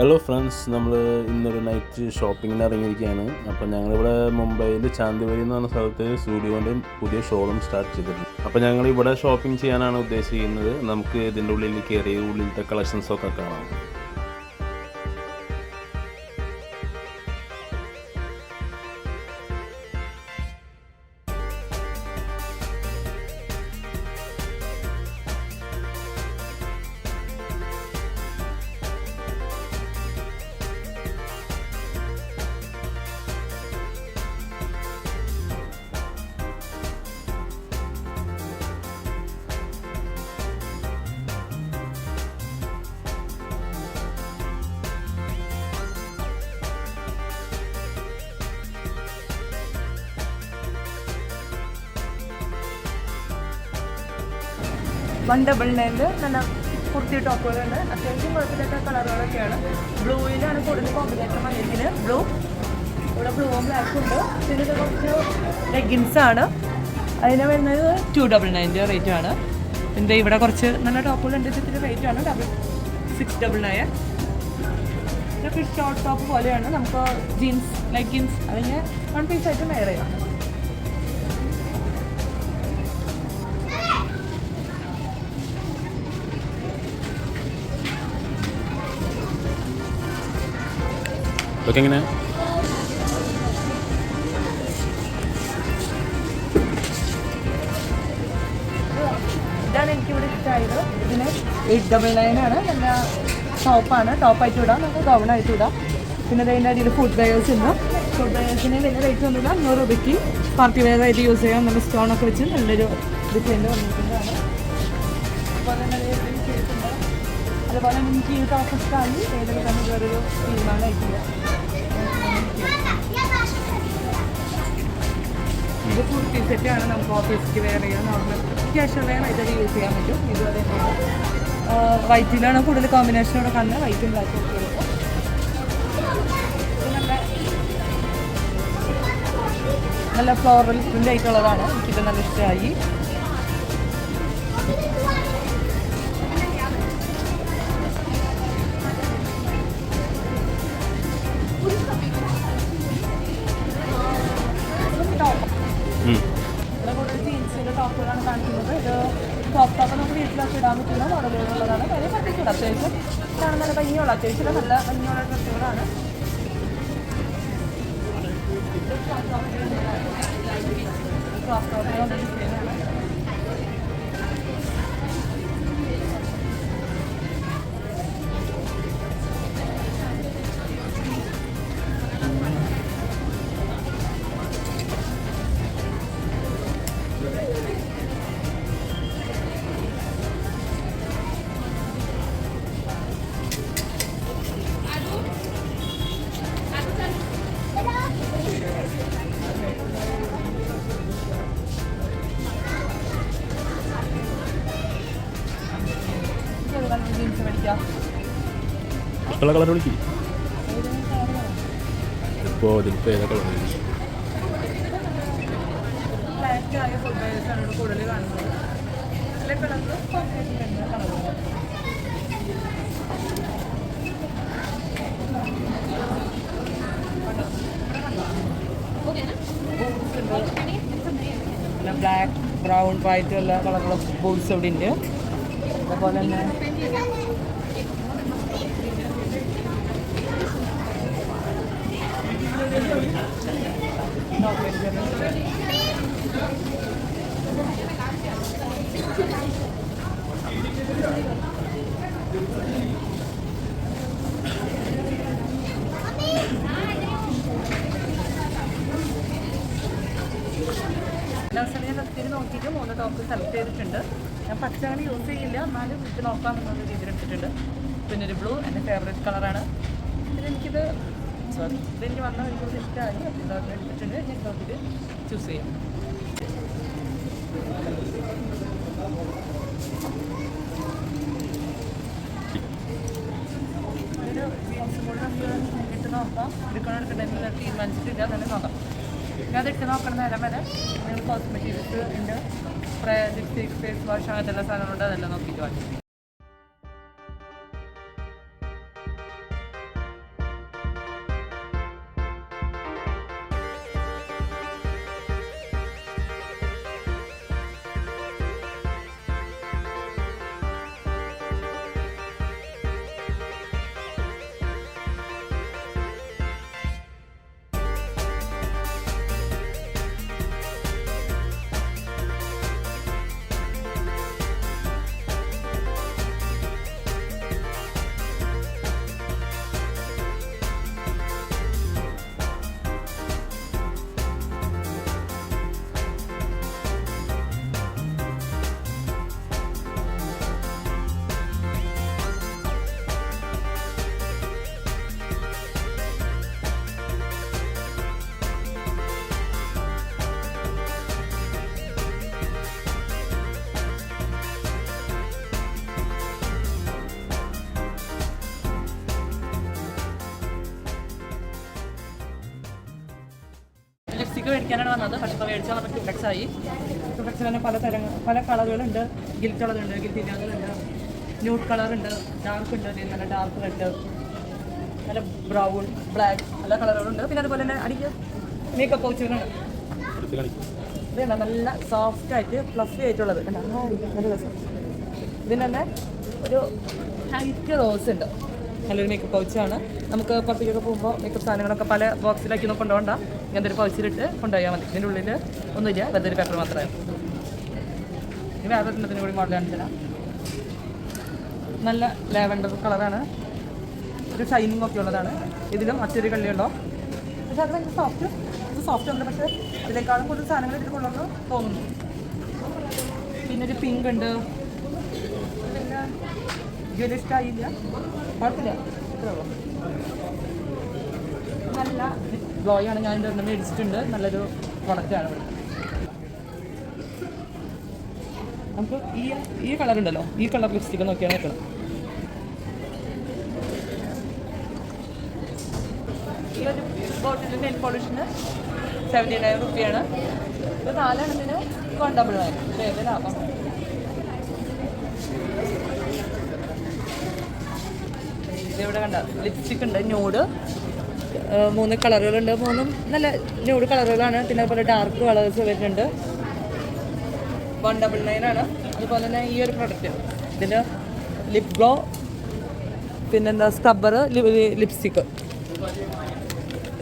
Hello friends, നമ്മൾ ഇന്നൊരു night ഷോപ്പിങ്ങിന് ഇറങ്ങിയിരിക്കുകയാണ്. അപ്പോൾ ഞങ്ങളിവിടെ മുംബൈയിൽ ചാന്ദിവരി എന്ന് പറഞ്ഞ സ്ഥലത്ത് സ്റ്റുഡിയോൻ്റെ പുതിയ ഷോറൂം സ്റ്റാർട്ട് ചെയ്തിട്ടുണ്ട്. അപ്പോൾ ഞങ്ങൾ ഇവിടെ ഷോപ്പിംഗ് ചെയ്യാനാണ് ഉദ്ദേശിക്കുന്നത്. നമുക്ക് ഇതിൻ്റെ ഉള്ളിൽ കയറി ഉള്ളിലത്തെ കളക്ഷൻസൊക്കെ കാണാം. $199 നല്ല കുർത്തി ടോപ്പുകളുണ്ട്. അത്യാവശ്യം കുഴപ്പമില്ലാത്ത കളറുകളൊക്കെയാണ്. ബ്ലൂയിലാണ് കൂടുതൽ കോമ്പിനേഷൻ വന്നിരിക്കുന്നത്. ബ്ലൂ, ഇവിടെ ബ്ലൂവും ബ്ലാക്കും ഉണ്ട്. പിന്നെ ഇത് കുറച്ച് ലെഗിൻസാണ്. അതിന് വരുന്നത് $299 റേറ്റാണ്. പിന്നെ ഇവിടെ കുറച്ച് നല്ല ടോപ്പുകളുണ്ട്. ഇതിൻ്റെ റേറ്റാണ് $699. ഇതൊക്കെ ഷോർട്ട് ടോപ്പ് പോലെയാണ്. നമുക്ക് ജീൻസ്, ലെഗിൻസ് അല്ലെങ്കിൽ വൺ പീസായിട്ട് വെയർ ചെയ്യാം. ഇതൊക്കെ എങ്ങനെ? ഇതാണ് എനിക്കിവിടെ ഇഷ്ടമായത്. ഇതിന് $899 ആണ്. നല്ല ടോപ്പാണ്. ടോപ്പായിട്ട് ഇടാം, നമുക്ക് ഗൗണായിട്ട് ഇടാം. പിന്നെ അതിൻ്റെ അടിയിൽ ഫുഡ് വെയേഴ്സ് ഉണ്ട്. ഫുഡ് വെയേഴ്സിന് വലിയ റേറ്റ് ഒന്നുമില്ല. 100 രൂപയ്ക്ക് പാർട്ടി വെയർ ആയിട്ട് യൂസ് ചെയ്യാം. നല്ല സ്റ്റോണൊക്കെ വെച്ച് നല്ലൊരു ഡിസൈൻ വന്നിട്ടുള്ളതാണ്. അതുപോലെ തന്നെ ചെയ്തിട്ടുണ്ട്. അതുപോലെ എനിക്ക് ഈ ടോപ്പ് ഇഷ്ടമായി. ഏതൊക്കെ തന്നെ വേറൊരു തീരുമാനമായിട്ടില്ല. ഇത് കുർത്തി സെറ്റാണ്. നമുക്ക് ഓഫീസിലേക്ക് വെയർ ചെയ്യാം. നോർമൽ ക്യാഷ്വൽ വെയർ ആയിട്ട് യൂസ് ചെയ്യാൻ പറ്റും. ഇതുപോലെ വൈറ്റിലാണ് കൂടുതൽ കോമ്പിനേഷനോടെ കാണുന്നത്. വൈറ്റും ബ്ലാക്കും ഒക്കെ എടുക്കും. നല്ല ഫ്ലോറൽ പ്രിൻ്റ് ആയിട്ടുള്ളതാണ്. എനിക്കിത് നല്ല ഇഷ്ടമായി. ഇവിടെ കൂടുതൽ ജീൻസിൻ്റെ ടോപ്പുകളാണ് കാണിക്കുന്നത്. ഇത് ടോപ്പ് നമുക്ക് വീട്ടിലൊക്കെ ഇടാൻ പറ്റുന്ന മോഡലുകളുള്ളതാണ്. വലിയ പറ്റിക്കൂടെ അത്യാവശ്യം കാണാൻ നല്ല ഭംഗിയുള്ള, അത്യാവശ്യം നല്ല ഭംഗിയുള്ള ഡ്രസ്സുകളാണ്. ക്രോസ് ടോപ്പിലുള്ള ഡിസൈനാണ്. ജീൻസ് മേടിക്കാം. ഇഷ്ടമുള്ള കളർ വിളിക്കും. ഇപ്പോൾ ഇതിപ്പോൾ ഏതാ കളർ? ബ്ലാക്കായ ഫുഡ് വെയേഴ്സാണ് ഇവിടെ കൂടുതൽ കാണുന്നത്. നല്ല കളറ് കോമ്പിനേഷൻ കളറുകൾ. പിന്നെ ബ്ലാക്ക്, ബ്രൗൺ, വൈറ്റ് എല്ലാ കളറുള്ള ബൂട്ട്സ് ഇവിടെ ഉണ്ട്. അതുപോലെ തന്നെ ദിവസം ഞാൻ ഒത്തിരി നോക്കിയിട്ട് 3 ടോപ്പ് സെലക്ട് ചെയ്തിട്ടുണ്ട്. ഞാൻ പച്ച അങ്ങനെ യൂസ് ചെയ്യില്ല, എന്നാലും ഇത് നോക്കാമെന്നുള്ള രീതിയിൽ എടുത്തിട്ടുണ്ട്. പിന്നെ ഒരു ബ്ലൂ എൻ്റെ ഫേവറേറ്റ് കളറാണ്. പിന്നെ എനിക്കിത് ഇതെനിക്ക് വന്ന എനിക്കൊരു ഇഷ്ടമായി. അപ്പോൾ എടുത്തിട്ടുണ്ട്. ഞാൻ നോക്കിയിട്ട് ചൂസ് ചെയ്യാം. ഒരു ജീൻസും കൂടെ നമുക്ക് ഇട്ട് നോക്കാം. എടുക്കണമെന്ന് തീരുമാനിച്ചിട്ടില്ല, തന്നെ നോക്കാം. ഞാൻ അതെടുത്ത് നോക്കണം നേരം വരെ. നിങ്ങൾ കോസ്മെറ്റിക്സ് ഉണ്ട്, ലിപ്സ്റ്റിക്, ഫേസ് വാഷ്, അങ്ങനത്തെ എല്ലാ സാധനങ്ങളുണ്ട്. അതെല്ലാം നോക്കിയിട്ട് വാങ്ങി. ലിപ്സ്റ്റിക്ക് മേടിക്കാനാണ് വന്നത്. പക്ഷേ ഇപ്പോൾ മേടിച്ചാൽ നമുക്ക് ക്യൂടെക്സ് ആയി. ക്യൂടെക്സിൽ തന്നെ പല കളറുകളുണ്ട്. ഗിൽറ്റ് കളറുണ്ട്, ഗിൽറ്റ് ഇല്ലാത്തതുണ്ട്, ന്യൂഡ് കളറുണ്ട്, ഡാർക്ക് ഉണ്ട്, നല്ല ഡാർക്ക് റെഡ്, നല്ല ബ്രൗൺ, ബ്ലാക്ക്, എല്ലാ കളറുകളുണ്ട്. പിന്നെ അതുപോലെ തന്നെ അടിക്ക് മേക്കപ്പ് പൗച്ചുകളുണ്ട്. ഇതുണ്ട് നല്ല സോഫ്റ്റ് ആയിട്ട് ഫ്ലഫി ആയിട്ടുള്ളത്. നല്ല രസം. ഇതിന് തന്നെ ഒരു ഹൈറ്റ് റോസ് ഉണ്ട്. നല്ലൊരു മേക്കപ്പ് പൗച്ചാണ്. നമുക്ക് പുറത്തേക്കൊക്കെ പോകുമ്പോൾ മേക്കപ്പ് സാധനങ്ങളൊക്കെ പല ബോക്സിലാക്കി ഒന്നും കൊണ്ടുപോകണ്ട. ഇങ്ങനത്തെ ഒരു പൗച്ചിലിട്ട് കൊണ്ടുപോയാൽ മതി. ഇതിൻ്റെ ഉള്ളിൽ ഒന്നുമില്ല, വെറുതെ ഒരു പേപ്പർ മാത്രമേ. ഇനി വേറെ എണ്ണത്തിന് കൂടി മോഡൽ കാണിച്ചു തരാം. നല്ല ലാവൻഡർ കളറാണ്. ഒരു ഷൈനിങ് ഒക്കെ ഉള്ളതാണ്. ഇതിലും മറ്റൊരു കള്ളിയുണ്ടോ, പക്ഷേ അത് ഭയങ്കര സോഫ്റ്റ് ഉണ്ട്. പക്ഷേ അതിനേക്കാളും കൂടുതൽ സാധനങ്ങൾ ഇതിൽ കൊള്ളുന്നു തോന്നുന്നു. പിന്നെ ഒരു പിങ്ക് ഉണ്ട്. പിന്നെ ജ്വല്ലറി ഇഷ്ടമായില്ല, കുഴപ്പമില്ല, ഇത്രേ ഉള്ളൂ. നല്ല ഗ്ലോയാണ്. ഞാൻ ഇതിൻ്റെ ഒന്നും മേടിച്ചിട്ടുണ്ട്. നല്ലൊരു പ്രൊഡക്റ്റാണ് ഇവിടെ. നമുക്ക് ഈ കളർ ഉണ്ടല്ലോ, ഈ കളർ ലിപ്സ്റ്റിക്ക് നോക്കിയാണ് നിൽക്കണം. ഈ ഒരു ബോട്ടിൽ നെയിൽ പോളിഷിന് 79 റുപ്പിയാണ്. ഇത് 4 എണ്ണത്തിന് 199. ഏത് ലാഭം. ഇതിവിടെ കണ്ട ലിപ്സ്റ്റിക് ഉണ്ട്, ന്യൂഡ്. 3 കളറുകളുണ്ട്. 3 നല്ല ന്യൂഡ് കളറുകളാണ്. പിന്നെ അതുപോലെ ഡാർക്ക് കളേഴ്സ് വരുന്നുണ്ട്. 199 ആണ്. അതുപോലെ തന്നെ ഈ ഒരു പ്രൊഡക്റ്റ്, ഇതിൻ്റെ ലിപ് ഗ്ലോ, പിന്നെന്താ സ്ക്രബ്ബർ, ലിപ്സ്റ്റിക്ക്.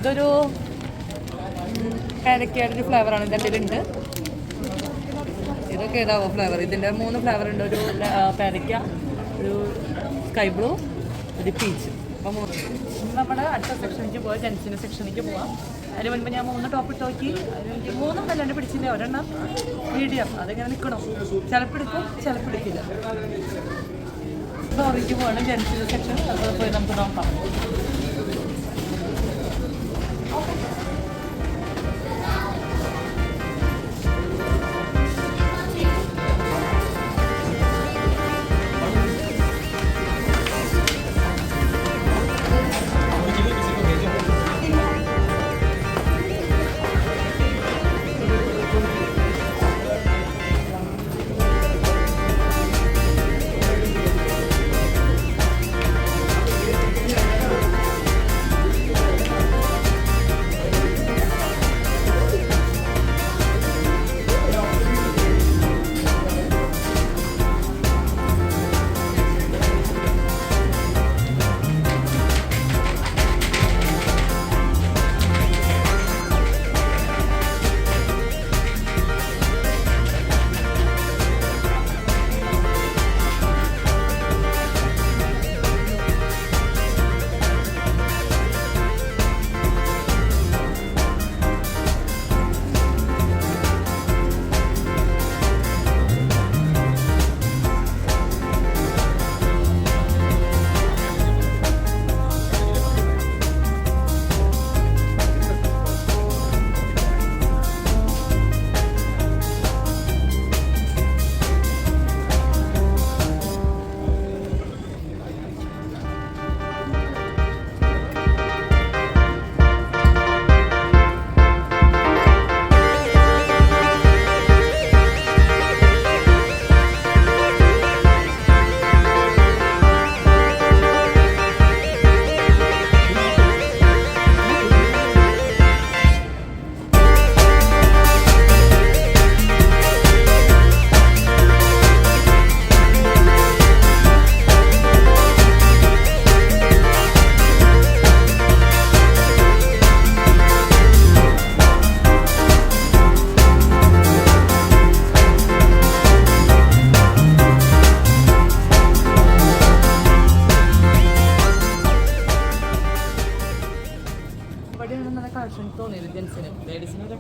ഇതൊരു പാരക്കയുടെ ഫ്ലേവറാണ്. ഇതിൻ്റെ ഉണ്ട്. ഇതൊക്കെ ഏതാവോ ഫ്ലേവർ. ഇതിൻ്റെ 3 ഫ്ലേവർ ഉണ്ട്. ഒരു പാരക്ക, ഒരു സ്കൈ ബ്ലൂ, ഒരു പീച്ച്. അപ്പോൾ നമ്മുടെ അടുത്ത സെക്ഷനിലേക്ക് പോവാം, ജെൻസിൻ്റെ സെക്ഷനിലേക്ക് പോവാം. അതിന് മുൻപ് ഞാൻ 3 ടോപ്പ് ഇട്ട് നോക്കി. എനിക്ക് 3 വല്ലാണ്ട് പിടിച്ചില്ല. ഒരെണ്ണം മീഡിയം, അതിങ്ങനെ നിൽക്കണം. ചിലപ്പോൾ എടുക്കും, ചിലപ്പോൾ എടുക്കില്ല. ഓറഞ്ച് പോകണം ജെൻസിൻ്റെ സെക്ഷൻ. അത് പോയി നമുക്ക് നോക്കാം.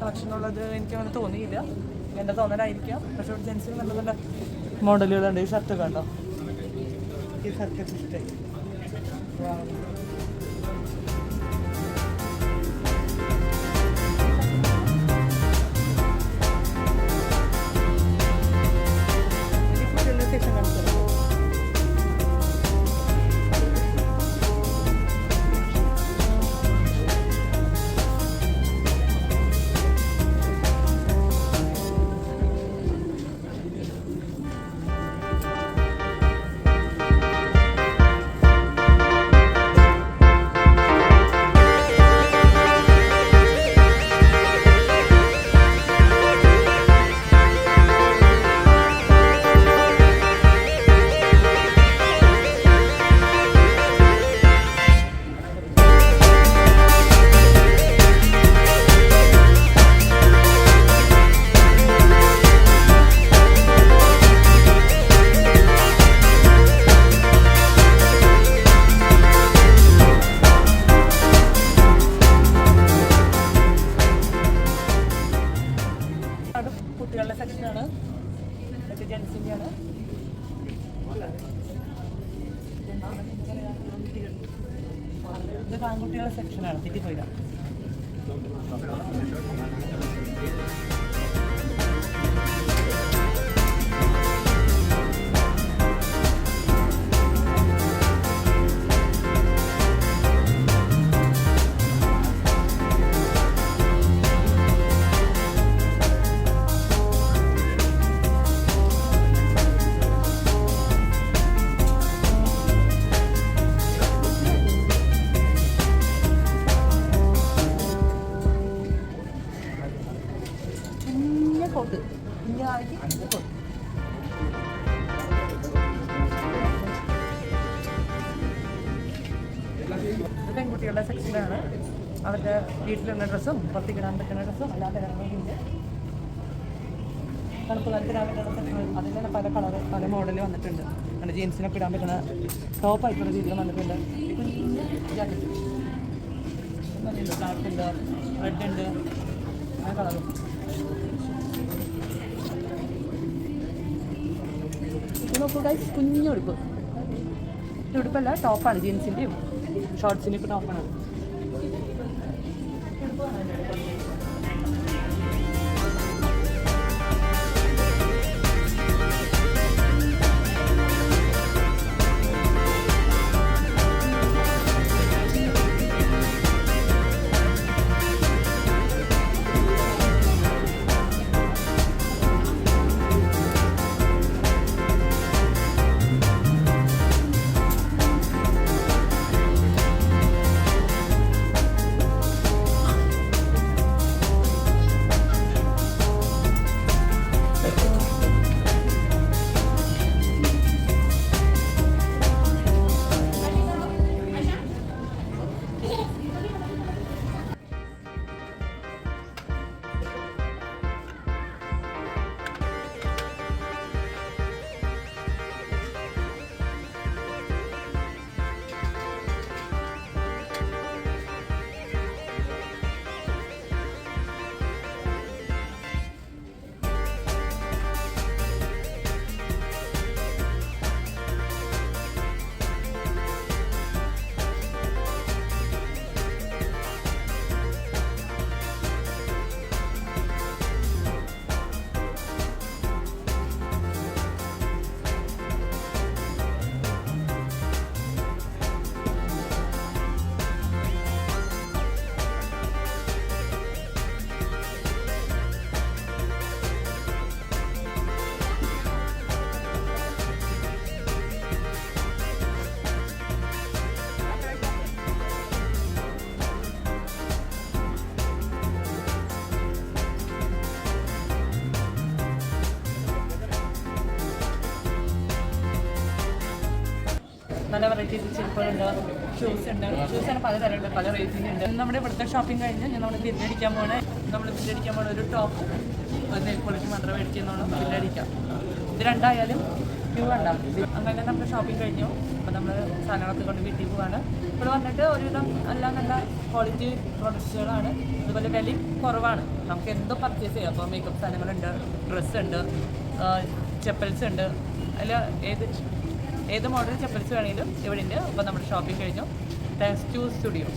കളക്ഷനുള്ളത് എനിക്ക് അങ്ങനെ തോന്നിയില്ല. എൻ്റെ തോന്നലായിരിക്കാം. പക്ഷേ ഇവിടെ ജെൻസിന് നല്ല നല്ല മോഡലുകളുണ്ട്. ഈ ഷർട്ട് കണ്ടോ, ഈ ഷർട്ട് ഇഷ്ടമായി. സെക്ഷൻ കാണിച്ചു ഇത് ആൺകുട്ടികളുടെ സെക്ഷനാണ്, തെറ്റിപ്പോയില്ല. കോട്ട് കോട്ട് പെൺകുട്ടികളുടെ സെക്ഷനാണ്. അവരുടെ വീട്ടിലുള്ള ഡ്രസ്സും പുറത്തേക്കിടാൻ പറ്റുന്ന ഡ്രസ്സും അല്ലാതെ ഇറങ്ങിയിട്ടുണ്ട്. തണുപ്പ് കാലത്തിടാൻ പറ്റുന്ന സെക്ഷൻ അതിൽ തന്നെ പല കളറ് പല മോഡൽ വന്നിട്ടുണ്ട്. അങ്ങനെ ജീൻസിനൊക്കെ ഇടാൻ പറ്റുന്ന ടോപ്പായിട്ടുള്ള രീതിയിൽ വന്നിട്ടുണ്ട്. കുഞ്ഞ് ജാക്കറ്റ് ബ്ലാക്ക് ഉണ്ട്, റെഡ് ഉണ്ട്, ആ കളറും. ഇത് നോക്കൂ ഗൈസ്, കുഞ്ഞു ഉടുപ്പ്. ഉടുപ്പല്ല, ടോപ്പാണ്. ജീൻസിൻ്റെയും ഷോർട്സിൻ്റെ ഒക്കെ ടോപ്പാണ്. നല്ല വെറൈറ്റീസ് ചെരുപ്പുകളുണ്ട്, ഷൂസ് ഉണ്ട്. ഷൂസാണ് പലതരമുണ്ട്, പല റേറ്റിംഗ് ഉണ്ട്. നമ്മുടെ ഇവിടുത്തെ ഷോപ്പിംഗ് കഴിഞ്ഞ് നമ്മൾ ബില്ലടിക്കാൻ പോകണ ഒരു ടോപ്പ് നെയിൽ പോളിഷ് മാത്രമേ മേടിക്കുന്നുള്ളൂ. ബില്ലടിക്കാം. ഇത് രണ്ടായാലും ക്യൂ ഉണ്ടാവും. അങ്ങനെ നമ്മുടെ ഷോപ്പിംഗ് കഴിഞ്ഞു. അപ്പോൾ നമ്മൾ സാധനങ്ങളൊക്കെ കൊണ്ട് വീട്ടിൽ പോവാണ്. ഇവിടെ വന്നിട്ട് ഒരുവിധം എല്ലാം നല്ല ക്വാളിറ്റി പ്രൊഡക്ട്സുകളാണ്. അതുപോലെ വിലയും കുറവാണ്. നമുക്ക് എന്തോ പർച്ചേസ് ചെയ്യാം. അപ്പോൾ മേക്കപ്പ് സാധനങ്ങളുണ്ട്, ഡ്രസ്സ് ഉണ്ട്, ചെപ്പൽസ് ഉണ്ട്. അതിൽ ഏത് മോഡൽ ചെപ്പൽസ് വേണമെങ്കിലും ഇവിടെ ഉണ്ട്. അപ്പോൾ നമ്മുടെ ഷോപ്പിംഗ് കഴിഞ്ഞു. Thanks to studio.